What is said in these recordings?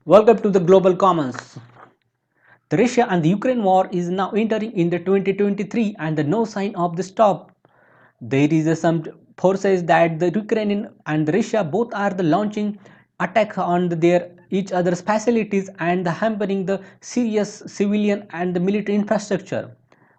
Welcome to the Global Commons. The Russia and the Ukraine war is now entering in the 2023 and the no sign of the stop. There is some forces that the Ukraine and the Russia both are the launching attack on their each other's facilities and hampering the serious civilian and the military infrastructure.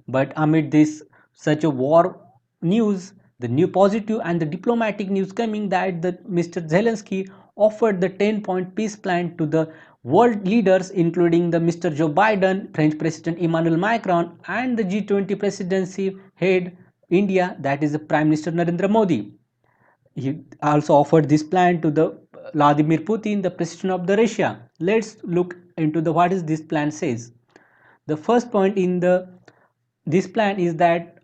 But amid this such a war news, the new positive and the diplomatic news coming that the Mr. Zelenskyy offered the 10-point peace plan to the world leaders including the Mr. Joe Biden, French President Emmanuel Macron and the G20 presidency head India, that is the Prime Minister Narendra Modi. He also offered this plan to the Vladimir Putin, the president of the Russia. Let's look into the what is this plan says. The first point in the this plan is that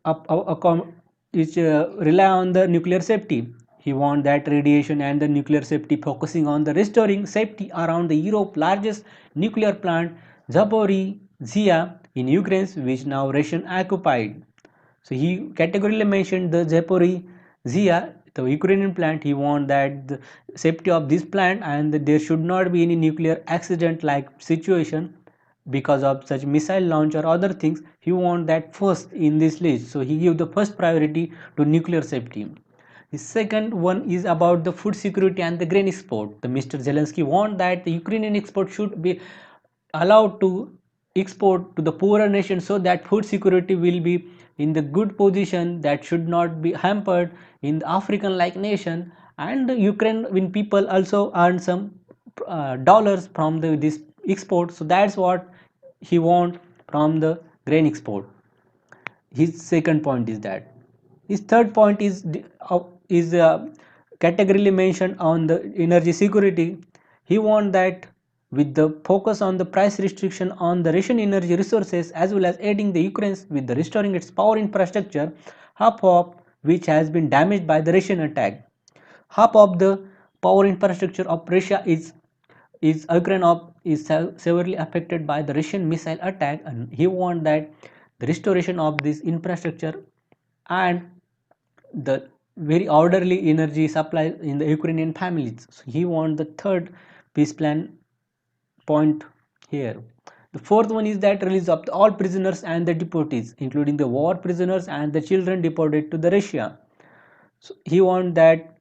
rely on the nuclear safety. He wants that radiation and the nuclear safety, focusing on the restoring safety around the Europe largest nuclear plant Zaporizhzhia in Ukraine, which now Russian occupied. So he categorically mentioned the Zaporizhzhia, the Ukrainian plant. He wants that the safety of this plant and that there should not be any nuclear accident like situation because of such missile launch or other things. He wants that first in this list. So he give the first priority to nuclear safety. The second one is about the food security and the grain export. The Mr. Zelensky want that the Ukrainian export should be allowed to export to the poorer nations so that food security will be in the good position, that should not be hampered in the African like nation, and the Ukraine people also earn some dollars from this export. So that's what he want from the grain export. His second point is that. His third point is categorically mentioned on the energy security. He want that with the focus on the price restriction on the Russian energy resources as well as aiding the Ukraine with the restoring its power infrastructure, half of which has been damaged by the Russian attack. Half of the power infrastructure of Russia is Ukraine is severely affected by the Russian missile attack, and he want that the restoration of this infrastructure and the very orderly energy supply in the Ukrainian families. So he want the third peace plan point here. The fourth one is that release of all prisoners and the deportees, including the war prisoners and the children deported to the Russia. So he want that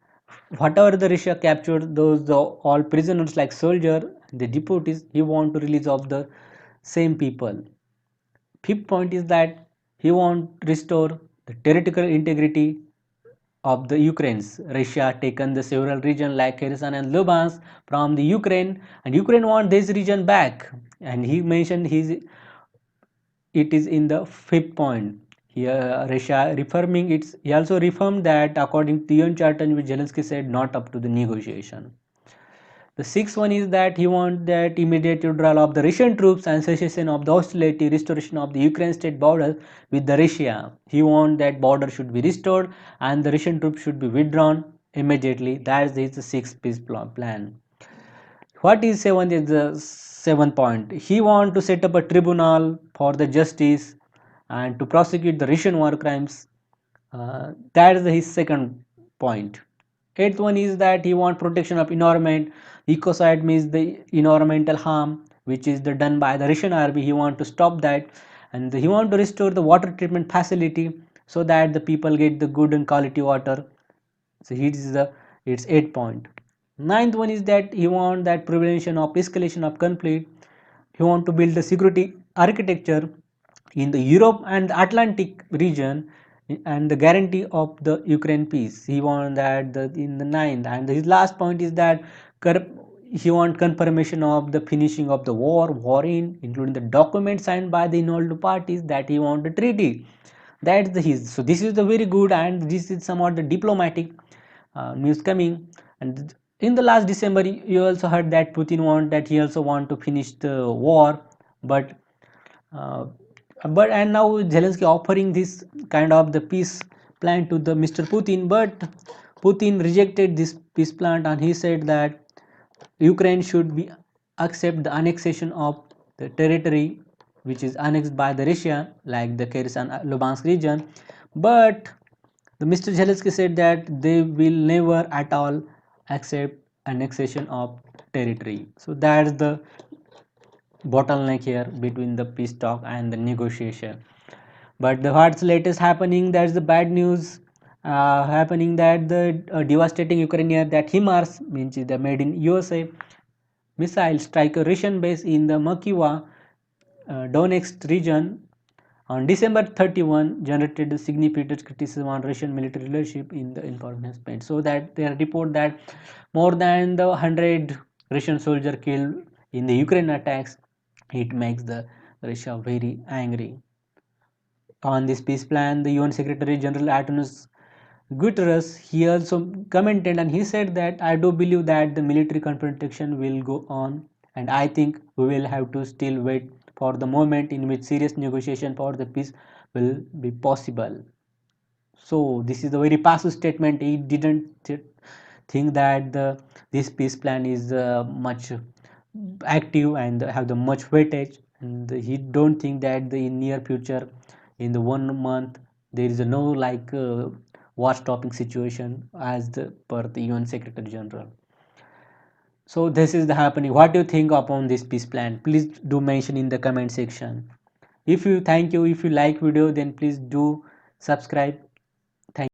whatever the Russia captured, those all prisoners like soldier, the deportees, he want to release of the same people. Fifth point is that he want to restore the territorial integrity of the Ukraine's. Russia taken the several regions like Kherson and Luhansk from the Ukraine, and Ukraine want this region back. And he mentioned it is in the fifth point. Here, Russia reforming its. He also reformed that according to UN Charter, which Zelensky said not up to the negotiation. The sixth one is that he wants that immediate withdrawal of the Russian troops and cessation of the hostility, restoration of the Ukraine state border with the Russia. He wants that border should be restored and the Russian troops should be withdrawn immediately. That is the sixth peace plan. What is the seventh point? He wants to set up a tribunal for the justice and to prosecute the Russian war crimes. That is his second point. Eighth one is that he wants protection of environment. Ecocide means the environmental harm which is done by the Russian army. He wants to stop that, and he wants to restore the water treatment facility so that the people get the good and quality water. So it is the its 8 point. Ninth one is that he wants that prevention of escalation of conflict. He wants to build the security architecture in the Europe and the Atlantic region and the guarantee of the Ukraine peace. He wants that in the ninth, and his last point is that he wants confirmation of the finishing of the war in, including the document signed by the involved parties, that he wants the treaty. That's the his. So this is the very good, and this is somewhat the diplomatic news coming. And in the last December, you also heard that Putin want that he also want to finish the war, but uh, and now Zelensky offering this kind of the peace plan to the Mr. Putin, but Putin rejected this peace plan and he said that Ukraine should be accept the annexation of the territory which is annexed by the Russia, like the Kherson Luhansk region, but the Mr. Zelensky said that they will never at all accept annexation of territory. So that's the bottleneck here between the peace talk and the negotiation. But the what's latest happening, that's the bad news happening, that the devastating Ukrainian that HIMARS means the made in USA missile strike a Russian base in the Makiwa Donetsk region on December 31 generated significant criticism on Russian military leadership in the information space. So that they report that more than the 100 Russian soldiers killed in the Ukraine attacks. It makes the Russia very angry. On this peace plan, the UN Secretary General Antonio Guterres, he also commented and he said that I do believe that the military confrontation will go on, and I think we will have to still wait for the moment in which serious negotiation for the peace will be possible. So this is a very passive statement. He didn't think that this peace plan is much active and have the much weightage, and he don't think that the in near future, in the 1 month, there is no like war stopping situation as per the UN Secretary General. So this is the happening. What do you think upon this peace plan? Please do mention in the comment section. If you like video, then please do subscribe